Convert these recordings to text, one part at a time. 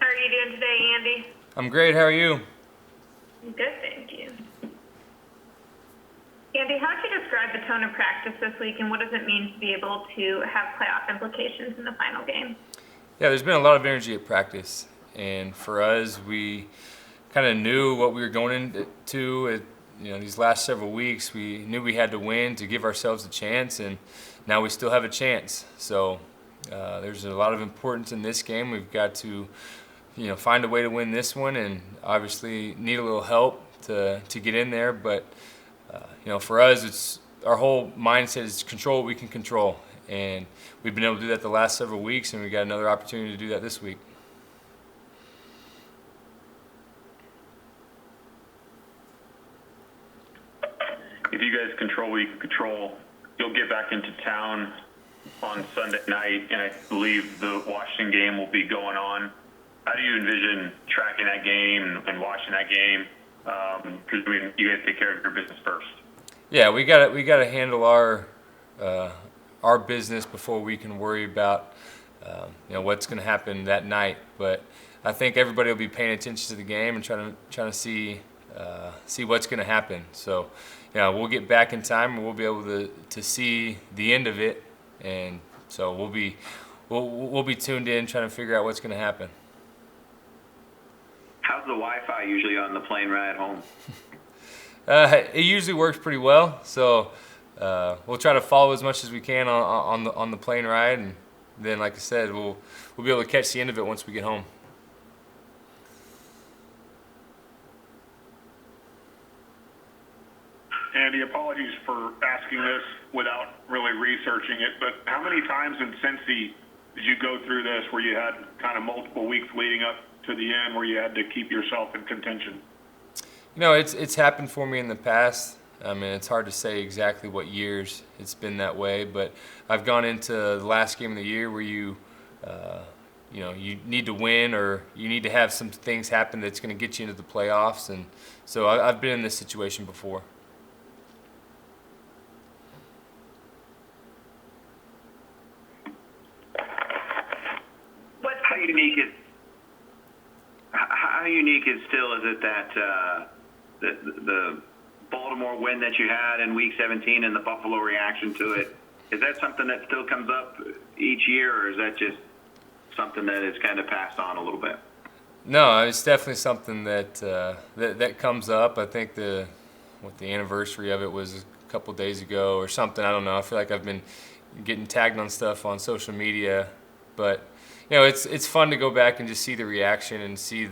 are you doing today, Andy? I'm great. How are you? Good, thank you. Andy, how would you describe the tone of practice this week, and what does it mean to be able to have playoff implications in the final game? Yeah, there's been a lot of energy at practice, and for us, we kind of knew what we were going into. These last several weeks, we knew we had to win to give ourselves a chance, and now we still have a chance. So there's a lot of importance in this game. We've got to, find a way to win this one, and obviously need a little help to get in there. But for us, it's our whole mindset is control what we can control, and we've been able to do that the last several weeks, and we got another opportunity to do that this week. If you guys control what you can control, you'll get back into town on Sunday night, and I believe the Washington game will be going on. How do you envision tracking that game and watching that game? Presuming you guys take care of your business first. Yeah, we got to handle our business before we can worry about what's going to happen that night. But I think everybody will be paying attention to the game and trying to see what's going to happen. So we'll get back in time and we'll be able to see the end of it, and so we'll be tuned in trying to figure out what's going to happen. How's the Wi-Fi usually on the plane ride home? It usually works pretty well, so we'll try to follow as much as we can on the plane ride, and then, like I said, we'll be able to catch the end of it once we get home. Andy, apologies for asking this without really researching it, but how many times in Cincy did you go through this where you had kind of multiple weeks leading up to the end where you had to keep yourself in contention? It's happened for me in the past. I mean, it's hard to say exactly what years it's been that way, but I've gone into the last game of the year where you need to win, or you need to have some things happen that's going to get you into the playoffs, and so I've been in this situation before. How unique is it that the Baltimore win that you had in Week 17 and the Buffalo reaction to it? Is that something that still comes up each year, or is that just something that is kind of passed on a little bit? No, it's definitely something that comes up. I think the anniversary of it was a couple days ago or something. I don't know. I feel like I've been getting tagged on stuff on social media, but it's fun to go back and just see the reaction and see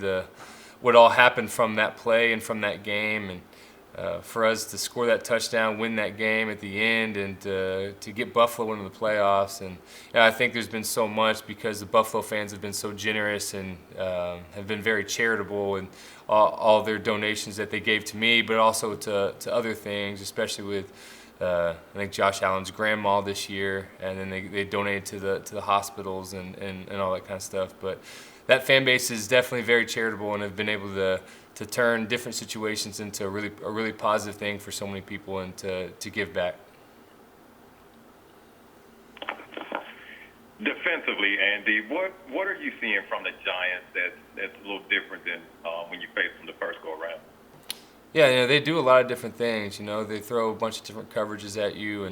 what all happened from that play and from that game, and for us to score that touchdown, win that game at the end, and to get Buffalo into the playoffs. And I think there's been so much because the Buffalo fans have been so generous and have been very charitable in all their donations that they gave to me, but also to other things, especially with I think Josh Allen's grandma this year, and then they donated to the hospitals and all that kind of stuff. But that fan base is definitely very charitable and have been able to turn different situations into a really positive thing for so many people, and to give back. Defensively, Andy, what are you seeing from the Giants that's a little different than when you faced them the first go around? Yeah, they do a lot of different things. They throw a bunch of different coverages at you,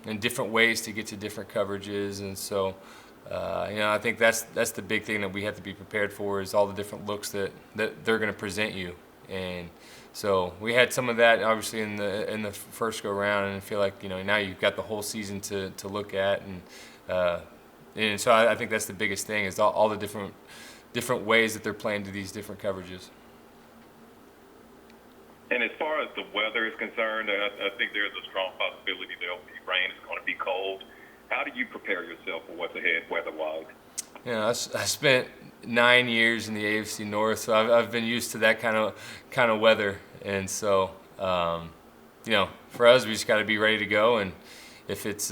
and different ways to get to different coverages. And so, I think that's the big thing that we have to be prepared for, is all the different looks that they're going to present you. And so we had some of that obviously in the first go around, and I feel like now you've got the whole season to look at, and so I think that's the biggest thing, is all the different ways that they're playing to these different coverages. And as far as the weather is concerned, I think there's a strong possibility there'll be rain. It's going to be cold. How do you prepare yourself for what's ahead weather-wise? I spent 9 years in the AFC North, so I've been used to that kind of weather, and so for us, we just got to be ready to go. And if it's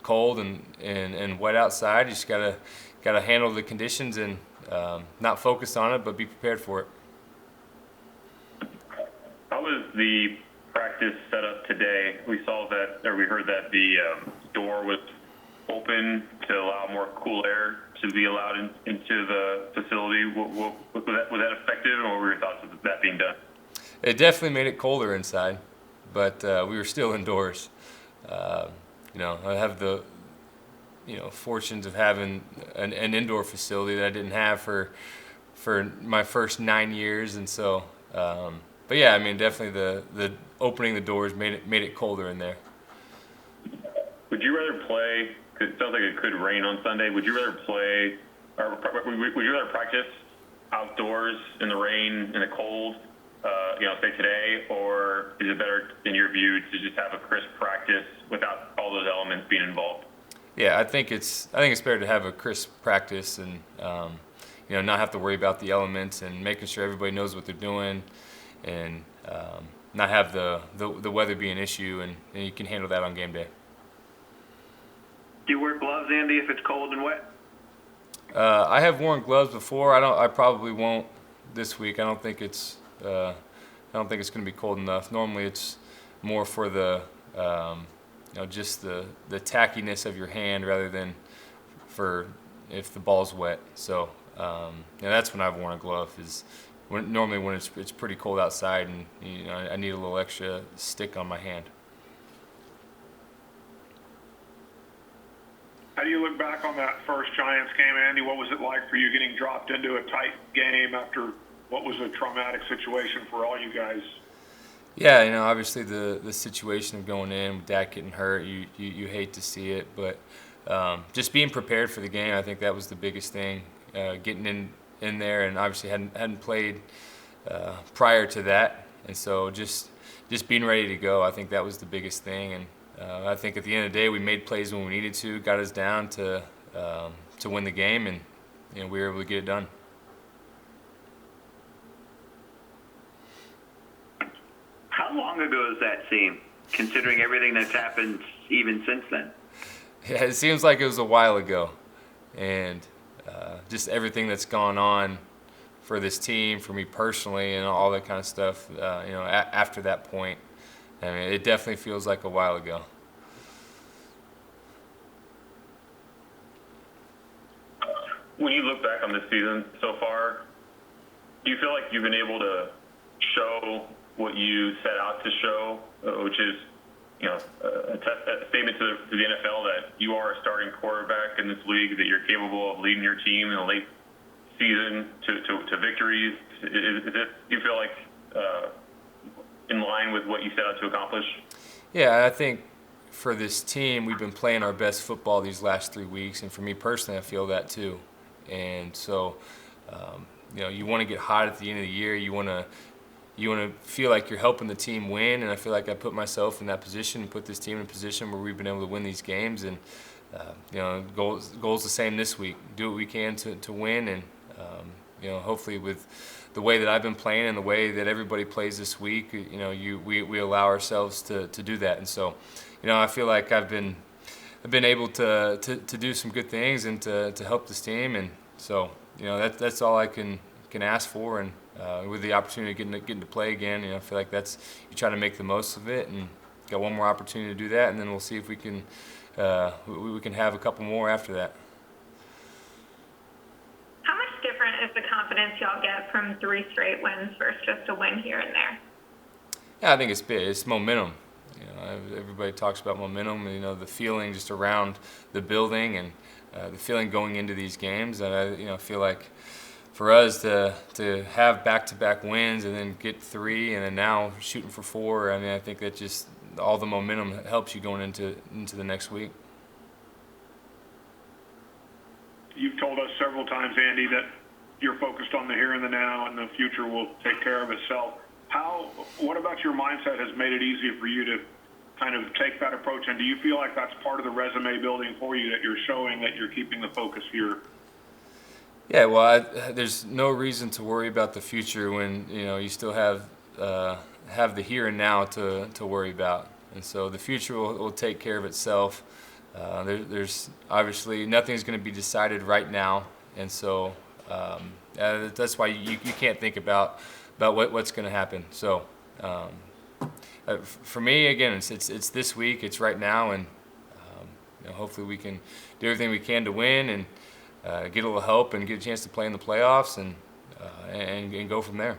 cold and wet outside, you just got to handle the conditions and not focus on it, but be prepared for it. How was the practice set up today? We heard that the door was open to allow more cool air to be allowed into the facility. Was that effective, or what were your thoughts of that being done? It definitely made it colder inside, but we were still indoors. I have the fortunes of having an indoor facility that I didn't have for my first 9 years, and so. But yeah, I mean, definitely the opening the doors made it colder in there. Would you rather play? Cause it sounds like it could rain on Sunday. Would you rather play, or would you rather practice outdoors in the rain in the cold? Say today, or is it better in your view to just have a crisp practice without all those elements being involved? Yeah, I think it's better to have a crisp practice and not have to worry about the elements and making sure everybody knows what they're doing, and not have the weather be an issue, and you can handle that on game day. Do you wear gloves, Andy, if it's cold and wet? I have worn gloves before. I probably won't this week. I don't think it's going to be cold enough. Normally, it's more for the just the tackiness of your hand rather than for if the ball's wet. So that's when I've worn a glove. Is normally when it's pretty cold outside, and I need a little extra stick on my hand. How do you look back on that first Giants game, Andy? What was it like for you getting dropped into a tight game after what was a traumatic situation for all you guys? Yeah, obviously the situation of going in with Dak getting hurt, you hate to see it, but just being prepared for the game, I think that was the biggest thing. Getting in there, and obviously hadn't played prior to that, and so just being ready to go, I think that was the biggest thing. And I think at the end of the day, we made plays when we needed to, got us down to win the game, and we were able to get it done. How long ago does that seem, considering everything that's happened even since then? Yeah, it seems like it was a while ago, and just everything that's gone on for this team, for me personally, and all that kind of stuff. After that point, I mean, it definitely feels like a while ago. When you look back on this season so far, do you feel like you've been able to show what you set out to show, which is, a statement to the NFL that you are a starting quarterback in this league, that you're capable of leading your team in the late season to victories? Do you feel like in line with what you set out to accomplish? Yeah, I think for this team, we've been playing our best football these last 3 weeks, and for me personally, I feel that too. And so, you want to get hot at the end of the year. You want to feel like you're helping the team win, and I feel like I put myself in that position and put this team in a position where we've been able to win these games. And goal's the same this week. Do what we can to win, and hopefully with the way that I've been playing and the way that everybody plays this week, we allow ourselves to do that. And so, I feel like I've been able to do some good things and to help this team, and so that's all I can ask for. And with the opportunity of getting to play again, I feel like you try to make the most of it, and got one more opportunity to do that, and then we'll see if we can have a couple more after that. How much different is the confidence y'all get from 3 straight wins versus just a win here and there? Yeah, I think it's big. It's momentum. Everybody talks about momentum, the feeling just around the building, and the feeling going into these games. And I feel like for us to have back-to-back wins and then get 3 and then now shooting for 4, I mean, I think that just all the momentum helps you going into the next week. You've told us several times, Andy, that you're focused on the here and the now, and the future will take care of itself. What about your mindset has made it easier for you to kind of take that approach, and do you feel like that's part of the resume building for you, that you're showing that you're keeping the focus here? Yeah, well, there's no reason to worry about the future when you still have the here and now to worry about, and so the future will take care of itself. There's obviously nothing's going to be decided right now, and so that's why you can't think about what's going to happen. So for me, again, it's this week, it's right now, and hopefully we can do everything we can to win, and get a little help and get a chance to play in the playoffs and go from there.